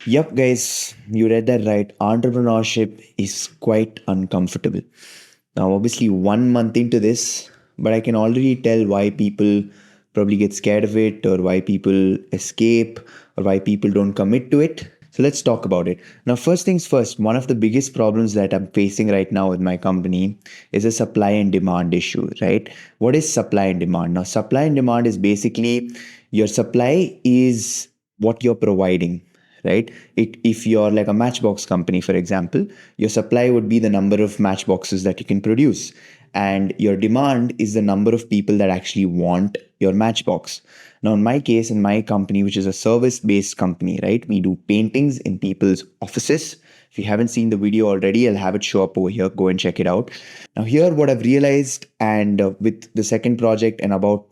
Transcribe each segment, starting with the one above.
Yep, guys, you read that right. Entrepreneurship is quite uncomfortable. Now, obviously, 1 month into this, but I can already tell why people probably get scared of it, or why people escape, or why people don't commit to it. So, let's talk about it. Now, first things first, one of the biggest problems that I'm facing right now with my company is a supply and demand issue, right? What is supply and demand? Now, supply and demand is basically your supply is what you're providing, right? If you're like a matchbox company, for example, your supply would be the number of matchboxes that you can produce, and your demand is the number of people that actually want your matchbox. Now, in my case, in my company, which is a service based company, right, we do paintings in people's offices. If you haven't seen the video already, I'll have it show up over here. Go and check it out. Now, here, what I've realized, and with the second project and about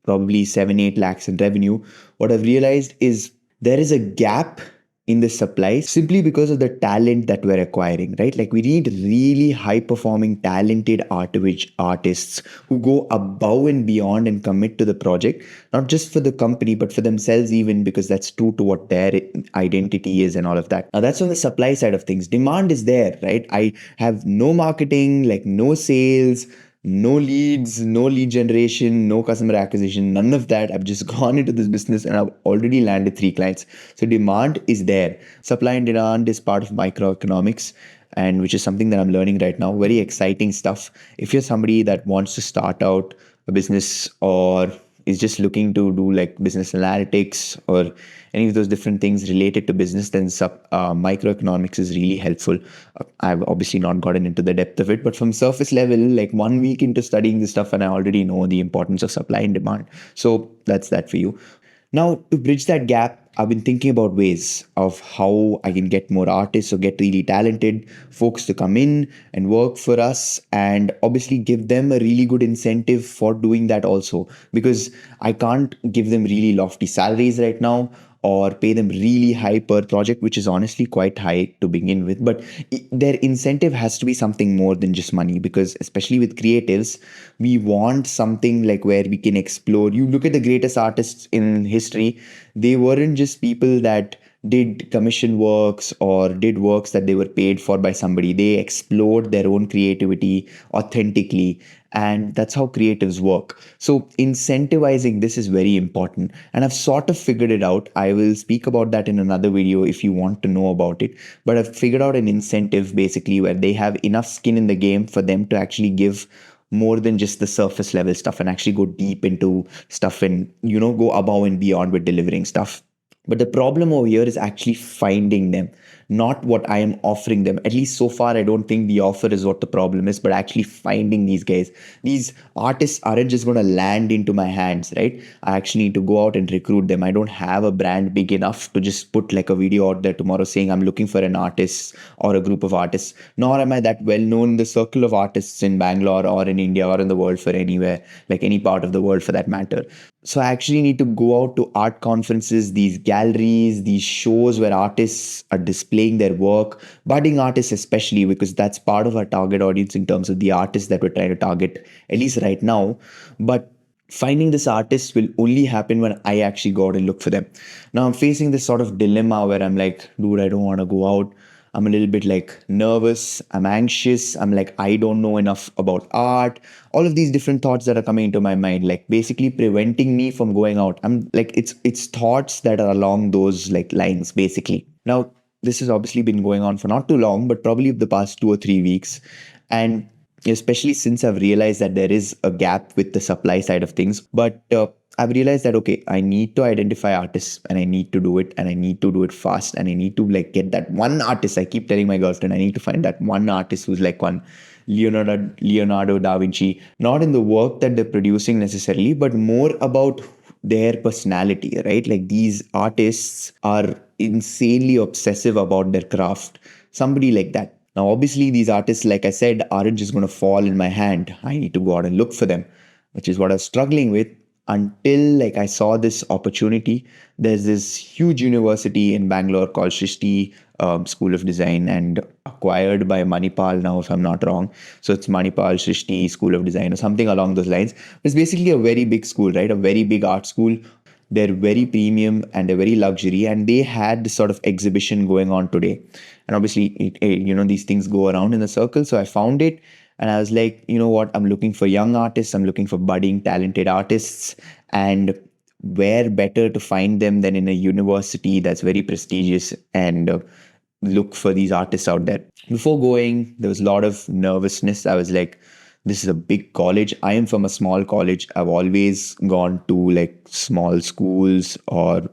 probably 7 8 lakhs in revenue, what I've realized is there is a gap in the supply simply because of the talent that we're acquiring, right? Like, we need really high performing talented artists who go above and beyond and commit to the project, not just for the company but for themselves, even because that's true to what their identity is and all of that. Now, that's on the supply side of things. Demand is there, right? I have no marketing, like no sales, no leads, no lead generation, no customer acquisition, none of that. I've just gone into this business and I've already landed 3 clients. So demand is there. Supply and demand is part of microeconomics, and which is something that I'm learning right now. Very exciting stuff. If you're somebody that wants to start out a business, or is just looking to do like business analytics or any of those different things related to business, then microeconomics is really helpful. I've obviously not gotten into the depth of it, but from surface level, like 1 week into studying this stuff, and I already know the importance of supply and demand. So that's that for you. Now, to bridge that gap, I've been thinking about ways of how I can get more artists or get really talented folks to come in and work for us, and obviously give them a really good incentive for doing that also, because I can't give them really lofty salaries right now or pay them really high per project, which is honestly quite high to begin with. But their incentive has to be something more than just money, because especially with creatives, we want something like where we can explore. You look at the greatest artists in history, they weren't just people that did commission works or did works that they were paid for by somebody. They explored their own creativity authentically, and that's how creatives work. So incentivizing this is very important, and I've sort of figured it out. I will speak about that in another video if you want to know about it, but I've figured out an incentive basically where they have enough skin in the game for them to actually give more than just the surface level stuff and actually go deep into stuff and go above and beyond with delivering stuff. But the problem over here is actually finding them, not what I am offering them. At least so far, I don't think the offer is what the problem is, but actually finding these guys. These artists aren't just going to land into my hands, right? I actually need to go out and recruit them. I don't have a brand big enough to just put like a video out there tomorrow saying I'm looking for an artist or a group of artists. Nor am I that well known in the circle of artists in Bangalore or in India or in the world for anywhere, like any part of the world for that matter. So I actually need to go out to art conferences, these galleries, these shows where artists are displaying their work, budding artists especially, because that's part of our target audience in terms of the artists that we're trying to target, at least right now. But finding this artist will only happen when I actually go out and look for them. Now I'm facing this sort of dilemma where I'm like, dude, I don't want to go out. I'm a little bit like nervous. I'm anxious. I'm like, I don't know enough about art. All of these different thoughts that are coming into my mind, like basically preventing me from going out. I'm like, it's thoughts that are along those like lines, basically. Now, this has obviously been going on for not too long, but probably the past 2 or 3 weeks. And especially since I've realized that there is a gap with the supply side of things. But I've realized that, okay, I need to identify artists and I need to do it, and I need to do it fast, and I need to like get that one artist. I keep telling my girlfriend, I need to find that one artist who's like one Leonardo da Vinci, not in the work that they're producing necessarily, but more about their personality, right? Like, these artists are insanely obsessive about their craft. Somebody like that. Now, obviously, these artists, like I said, aren't just going to fall in my hand. I need to go out and look for them, which is what I was struggling with until like I saw this opportunity. There's this huge university in Bangalore called Srishti School of Design, and acquired by Manipal now, if I'm not wrong. So it's Manipal Srishti School of Design or something along those lines. It's basically a very big school, right? A very big art school. They're very premium and they're very luxury, and they had this sort of exhibition going on today. And obviously, these things go around in a circle. So I found it, and I was like, you know what? I'm looking for young artists. I'm looking for budding, talented artists, and where better to find them than in a university that's very prestigious and look for these artists out there. Before going, there was a lot of nervousness. I was like, this is a big college. I am from a small college. I've always gone to like small schools, or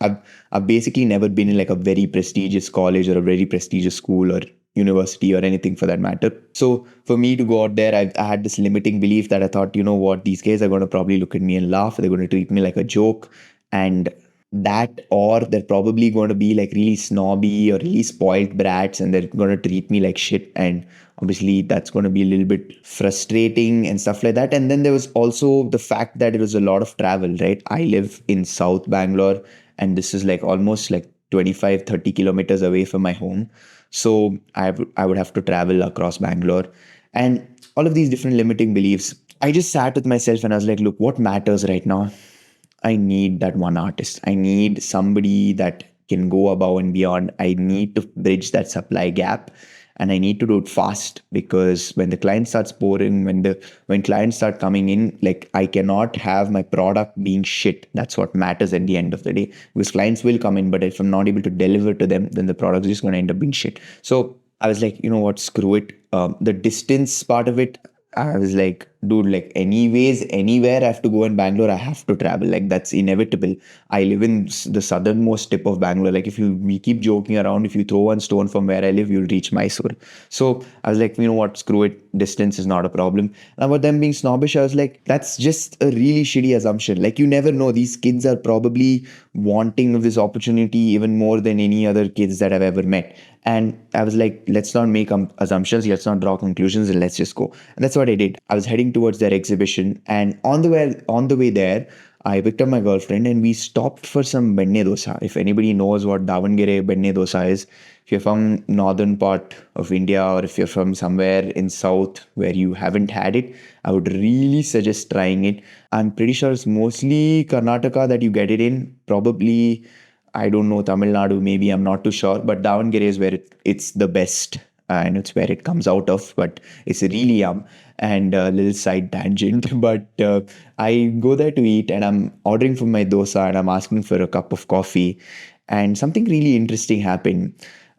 I've I've basically never been in like a very prestigious college or a very prestigious school or university or anything for that matter. So for me to go out there, I had this limiting belief that I thought, you know what, these guys are going to probably look at me and laugh. They're going to treat me like a joke, and that, or they're probably going to be like really snobby or really spoiled brats, and they're going to treat me like shit. And obviously that's going to be a little bit frustrating and stuff like that. And then there was also the fact that it was a lot of travel, right? I live in South Bangalore, and this is like almost like 25-30 kilometers away from my home. So I would have to travel across Bangalore, and all of these different limiting beliefs. I just sat with myself and I was like, look, what matters right now? I need that one artist. I need somebody that can go above and beyond. I need to bridge that supply gap, and I need to do it fast, because when the client starts pouring, when clients start coming in, like, I cannot have my product being shit. That's what matters at the end of the day, because clients will come in, but if I'm not able to deliver to them, then the product is just going to end up being shit. So I was like, you know what, screw it. The distance part of it, I was like, dude, like, anyways, anywhere I have to go in Bangalore, I have to travel. Like, that's inevitable. I live in the southernmost tip of Bangalore. Like, we keep joking around, if you throw one stone from where I live, you'll reach Mysore. So I was like, you know what, screw it. Distance is not a problem. And about them being snobbish, I was like, that's just a really shitty assumption. Like, you never know. These kids are probably wanting of this opportunity even more than any other kids that I've ever met. And I was like, let's not make assumptions, let's not draw conclusions, and let's just go. And that's what I did. I was heading towards their exhibition, and on the way there, I picked up my girlfriend and we stopped for some benne dosa. If anybody knows what Davangere benne dosa is, if you're from northern part of India, or if you're from somewhere in south where you haven't had it, I would really suggest trying it. I'm pretty sure it's mostly Karnataka that you get it in. Probably, I don't know, Tamil Nadu, maybe, I'm not too sure, but Davangere is where it's the best, and it's where it comes out of, but it's really yum. And a little side tangent, but I go there to eat, and I'm ordering for my dosa, and I'm asking for a cup of coffee, and something really interesting happened.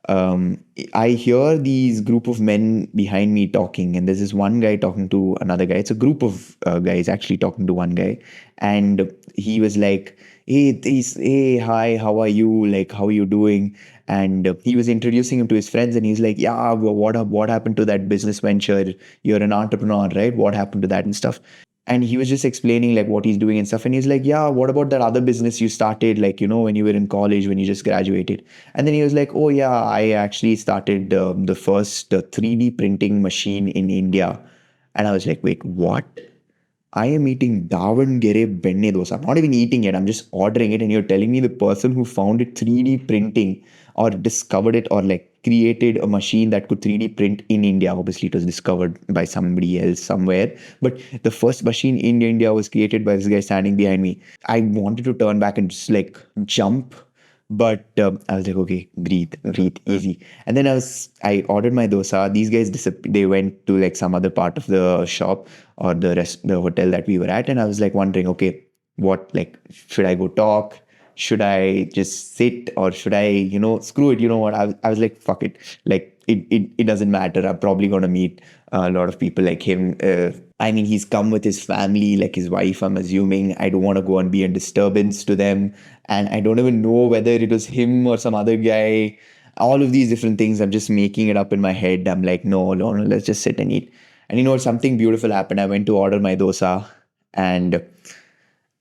I hear these group of men behind me talking, and there's this one guy talking to another guy. It's a group of guys actually talking to one guy, and he was like, hey, hi, how are you? Like, how are you doing? And he was introducing him to his friends, and he's like, yeah, well, what happened to that business venture? You're an entrepreneur, right? What happened to that and stuff? And he was just explaining like what he's doing and stuff. And he's like, yeah, what about that other business you started, like, when you were in college, when you just graduated? And then he was like, oh yeah, I actually started the first 3D printing machine in India. And I was like, wait, what? I am eating Davangere benne dosa. I'm not even eating it. I'm just ordering it. And you're telling me the person who founded 3D printing, or discovered it, or like created a machine that could 3D print in India. Obviously, it was discovered by somebody else somewhere. But the first machine in India was created by this guy standing behind me. I wanted to turn back and just like jump, but I was like, okay, breathe, easy. And then I ordered my dosa. These guys they went to like some other part of the shop, or the hotel that we were at. And I was like wondering, okay, what, like, should I go talk? Should I just sit, or should I, screw it? You know what? I was like, fuck it. Like, it doesn't matter. I'm probably going to meet a lot of people like him. I mean, he's come with his family, like his wife, I'm assuming. I don't want to go and be a disturbance to them. And I don't even know whether it was him or some other guy. All of these different things, I'm just making it up in my head. I'm like, no, no, no, let's just sit and eat. And something beautiful happened. I went to order my dosa,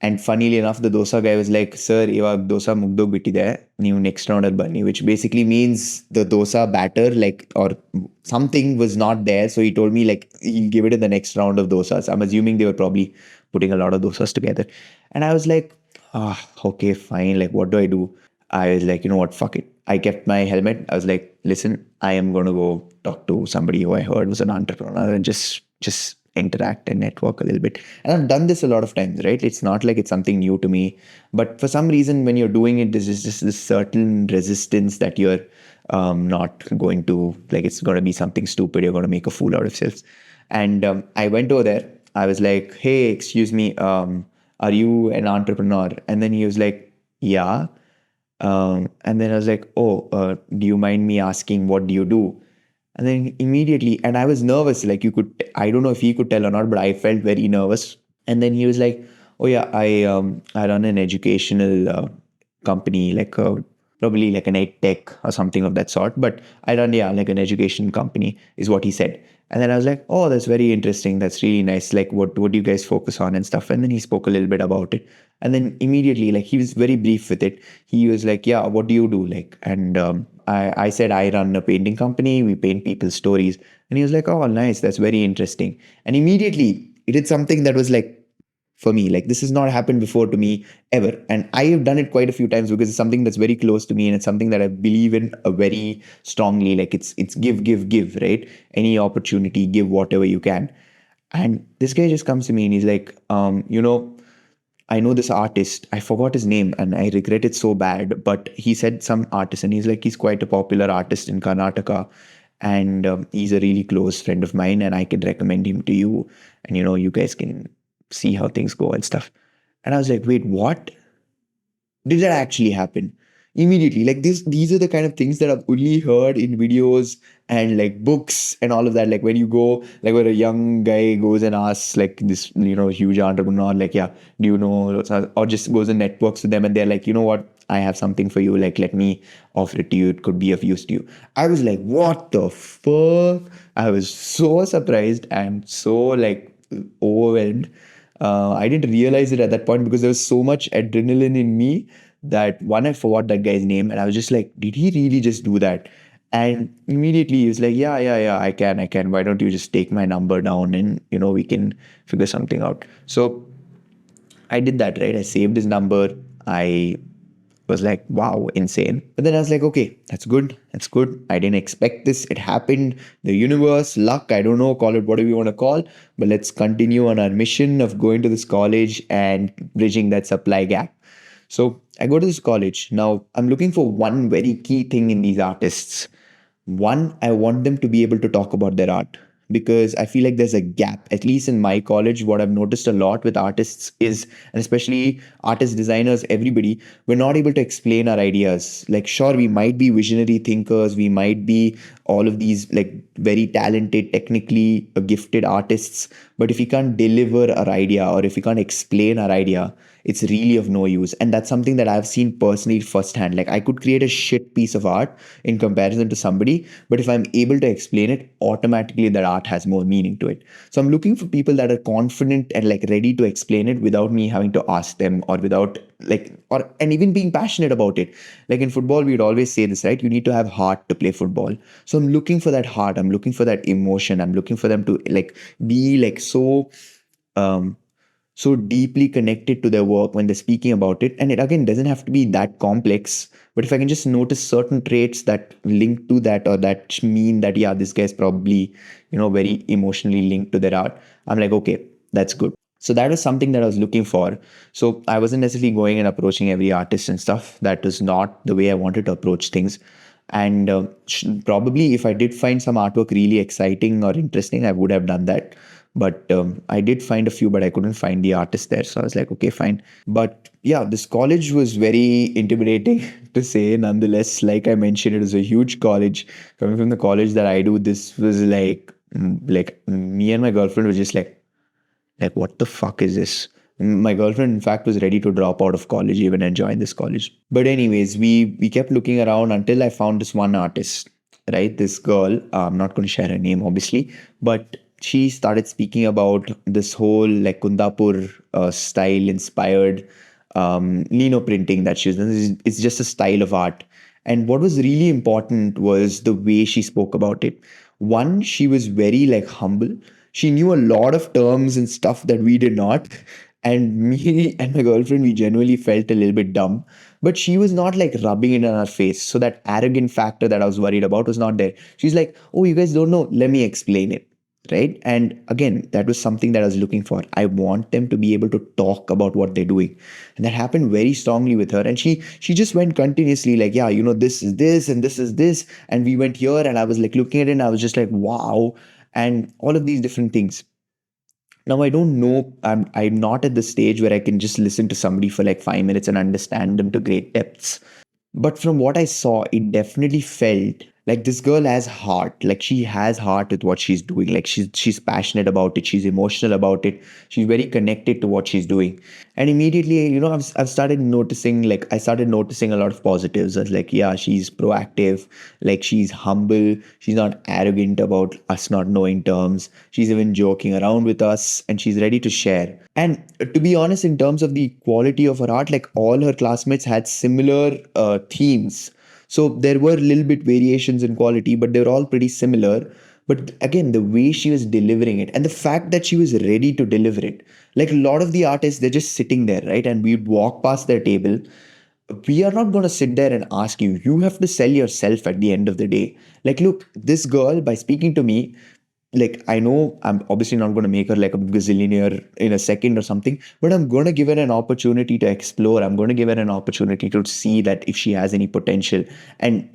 and funnily enough, the dosa guy was like, sir, iವಾಗ dosa ಮುಗ್ದೋಗ್ಬಿಟ್ಟಿದೆ, ನೀವು next round ಅಲ್ಲಿ ಬನ್ನಿ, which basically means the dosa batter, like, or something was not there. So he told me like he'll give it in the next round of dosas. I'm assuming they were probably putting a lot of dosas together. And I was like, okay, fine. Like, what do I do? I was like, you know what, fuck it. I kept my helmet. I was like, listen, I am going to go talk to somebody who I heard was an entrepreneur, and just interact and network a little bit. And I've done this a lot of times, right? It's not like it's something new to me, but for some reason, when you're doing it, there's just this certain resistance that you're not going to, like, it's going to be something stupid. You're going to make a fool out of yourselves. And I went over there. I was like, hey, excuse me, are you an entrepreneur? And then he was like, yeah. And then I was like, oh, do you mind me asking, what do you do? And then immediately, and I was nervous, like I don't know if he could tell or not, but I felt very nervous. And then he was like, oh yeah, I run an educational company, like probably like an ed tech or something of that sort. But I run, yeah, like an education company is what he said. And then I was like, oh, that's very interesting. That's really nice. Like, what do you guys focus on and stuff? And then he spoke a little bit about it. And then immediately, like, he was very brief with it. He was like, yeah, what do you do? Like, and I said, I run a painting company. We paint people's stories. And he was like, oh, nice. That's very interesting. And immediately, it did something that was like, for me, like, this has not happened before to me ever. And I have done it quite a few times because it's something that's very close to me, and it's something that I believe in very strongly. Like, it's give, right? Any opportunity, give whatever you can. And this guy just comes to me and he's like, I know this artist. I forgot his name and I regret it so bad. But he said some artist, and he's like, he's quite a popular artist in Karnataka. And he's a really close friend of mine, and I can recommend him to you. And, you guys can see how things go and stuff. And I was like, wait, what? Did that actually happen? Immediately, like these are the kind of things that I've only heard in videos and like books and all of that. Like when you go, like where a young guy goes and asks like this, huge entrepreneur, like, yeah, do you know, or just goes and networks with them, and they're like, you know what, I have something for you. Like, let me offer it to you. It could be of use to you. I was like, what the fuck? I was so surprised and so like overwhelmed. I didn't realize it at that point because there was so much adrenaline in me that one, I forgot that guy's name, and I was just like, did he really just do that? And immediately he was like, yeah, I can. Why don't you just take my number down and we can figure something out. So I did that, right? I saved his number. I was like, wow, insane. But then I was like, okay, that's good. That's good. I didn't expect this. It happened. The universe, luck, I don't know, call it whatever you want to call. But let's continue on our mission of going to this college and bridging that supply gap. So I go to this college. Now I'm looking for one very key thing in these artists. One, I want them to be able to talk about their art, because I feel like there's a gap. At least in my college, what I've noticed a lot with artists is, and especially artists, designers, everybody, we're not able to explain our ideas. Like, sure, we might be visionary thinkers, we might be all of these like very talented, technically gifted artists, but if we can't deliver our idea or if we can't explain our idea, it's really of no use. And that's something that I've seen personally firsthand. Like, I could create a shit piece of art in comparison to somebody, but if I'm able to explain it, automatically that art has more meaning to it. So I'm looking for people that are confident and like ready to explain it without me having to ask them, or without like, or and even being passionate about it. Like in football, we'd always say this, right? You need to have heart to play football. So I'm looking for that heart. I'm looking for that emotion. I'm looking for them to like be like um so deeply connected to their work when they're speaking about it. And it again doesn't have to be that complex, but if I can just notice certain traits that link to that, or that mean that, yeah, this guy's probably, very emotionally linked to their art, I'm like, okay, that's good. So that was something that I was looking for. So I wasn't necessarily going and approaching every artist and stuff. That was not the way I wanted to approach things. And probably if I did find some artwork really exciting or interesting, I would have done that. But I did find a few, but I couldn't find the artist there. So I was like, okay, fine. But yeah, this college was very intimidating to say nonetheless. Like I mentioned, it was a huge college. Coming from the college that I do, this was like me and my girlfriend were just like, what the fuck is this? My girlfriend, in fact, was ready to drop out of college even and join this college. But anyways, we kept looking around until I found this one artist, right? This girl, I'm not going to share her name, obviously, but she started speaking about this whole like Kundapur style inspired lino printing that she's done. It's just a style of art. And what was really important was the way she spoke about it. One, she was very like humble. She knew a lot of terms and stuff that we did not. And me and my girlfriend, we genuinely felt a little bit dumb. But she was not like rubbing it in our face. So that arrogant factor that I was worried about was not there. She's like, oh, you guys don't know. Let me explain it. right? And again, that was something that I was looking for. I want them to be able to talk about what they're doing, and that happened very strongly with her. And she just went continuously like, yeah, this is this and this is this, and we went here, and I was like looking at it, and I was just like, wow, and all of these different things. Now I don't know. I'm not at the stage where I can just listen to somebody for like 5 minutes and understand them to great depths. But from what I saw, it definitely felt like this girl has heart. Like she has heart with what she's doing. Like she's passionate about it. She's emotional about it. She's very connected to what she's doing. And immediately, I've started noticing, like I started noticing a lot of positives. I was like, yeah, she's proactive. Like she's humble. She's not arrogant about us not knowing terms. She's even joking around with us, and she's ready to share. And to be honest, in terms of the quality of her art, like all her classmates had similar themes. So there were little bit variations in quality, but they were all pretty similar. But again, the way she was delivering it and the fact that she was ready to deliver it, like a lot of the artists, they're just sitting there, right? And we'd walk past their table. We are not going to sit there and ask you. You have to sell yourself at the end of the day. Like, look, this girl, by speaking to me, like I know I'm obviously not going to make her like a gazillionaire in a second or something, but I'm going to give her an opportunity to explore. I'm going to give her an opportunity to see that if she has any potential, and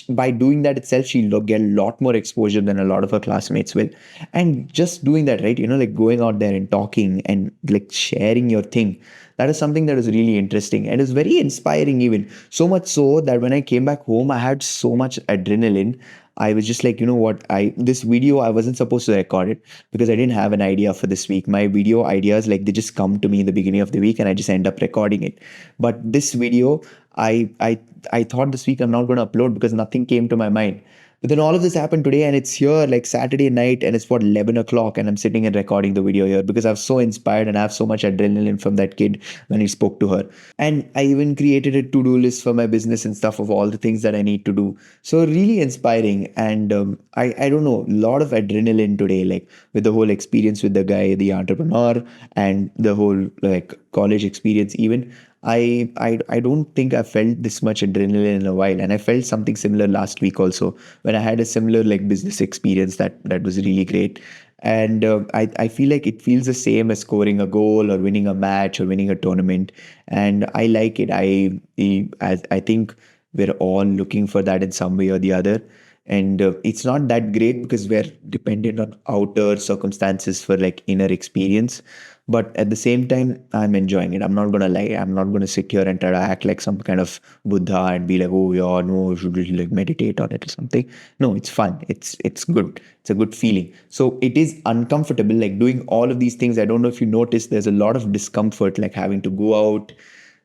by doing that itself, she'll get a lot more exposure than a lot of her classmates will. And just doing that, right, like going out there and talking and like sharing your thing, that is something that is really interesting and is very inspiring, even so much so that when I came back home, I had so much adrenaline. I was just like, you know what? This video, I wasn't supposed to record it because I didn't have an idea for this week. My video ideas, like they just come to me in the beginning of the week and I just end up recording it. But this video, I I I thought this week I'm not going to upload because nothing came to my mind. But then all of this happened today, and it's here like Saturday night, and it's what 11 o'clock, and I'm sitting and recording the video here because I was so inspired and I have so much adrenaline from that kid when he spoke to her. And I even created a to-do list for my business and stuff of all the things that I need to do. So really inspiring. And I don't know, a lot of adrenaline today, like with the whole experience with the guy, the entrepreneur, and the whole like college experience even. I don't think I felt this much adrenaline in a while, and I felt something similar last week also when I had a similar like business experience that was really great. And I feel like it feels the same as scoring a goal or winning a match or winning a tournament, and I like it. I think we're all looking for that in some way or the other. And it's not that great because we're dependent on outer circumstances for like inner experience, but at the same time I'm enjoying it. I'm not gonna lie, I'm not gonna sit here and try to act like some kind of Buddha and be like, oh yeah, no, you should really like meditate on it or something. No, it's fun, it's good, it's a good feeling. So it is uncomfortable, like doing all of these things. I don't know if you notice, there's a lot of discomfort, like having to go out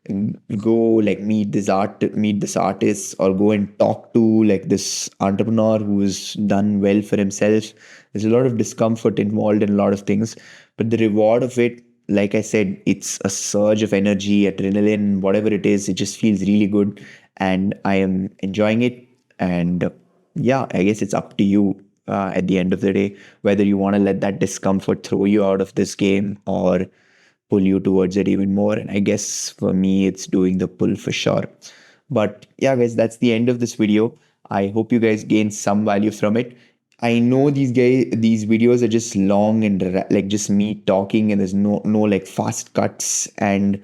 and go like meet this artist, or go and talk to like this entrepreneur who's done well for himself. There's a lot of discomfort involved in a lot of things, but the reward of it, like I said, it's a surge of energy, adrenaline, whatever it is. It just feels really good, and I am enjoying it. And yeah, I guess it's up to you at the end of the day whether you want to let that discomfort throw you out of this game or pull you towards it even more. And I guess for me, it's doing the pull for sure. But yeah, guys, that's the end of this video. I hope you guys gain some value from it. I know these videos are just long and like just me talking, and there's no like fast cuts and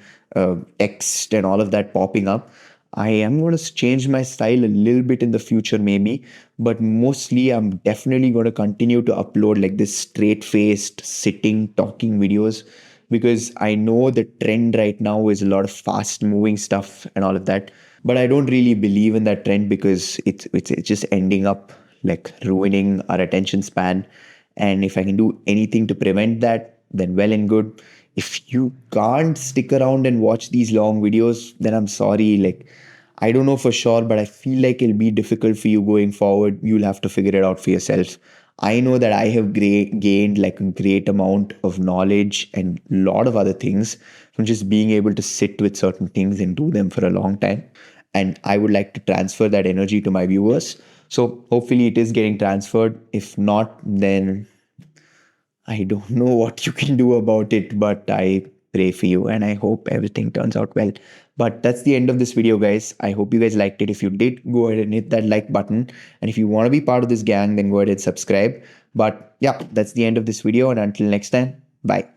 text and all of that popping up. I am going to change my style a little bit in the future, maybe, but mostly I'm definitely going to continue to upload like this straight faced, sitting, talking videos, because I know the trend right now is a lot of fast moving stuff and all of that. But I don't really believe in that trend because it's just ending up like ruining our attention span. And if I can do anything to prevent that, then well and good. If you can't stick around and watch these long videos, then I'm sorry. Like, I don't know for sure, but I feel like it'll be difficult for you going forward. You'll have to figure it out for yourself. I know that I have gained like a great amount of knowledge and a lot of other things from just being able to sit with certain things and do them for a long time. And I would like to transfer that energy to my viewers. So hopefully it is getting transferred. If not, then I don't know what you can do about it, but I pray for you, and I hope everything turns out well. But that's the end of this video, guys. I hope you guys liked it. If you did, go ahead and hit that like button. And if you want to be part of this gang, then go ahead and subscribe. But yeah, that's the end of this video. And until next time, bye.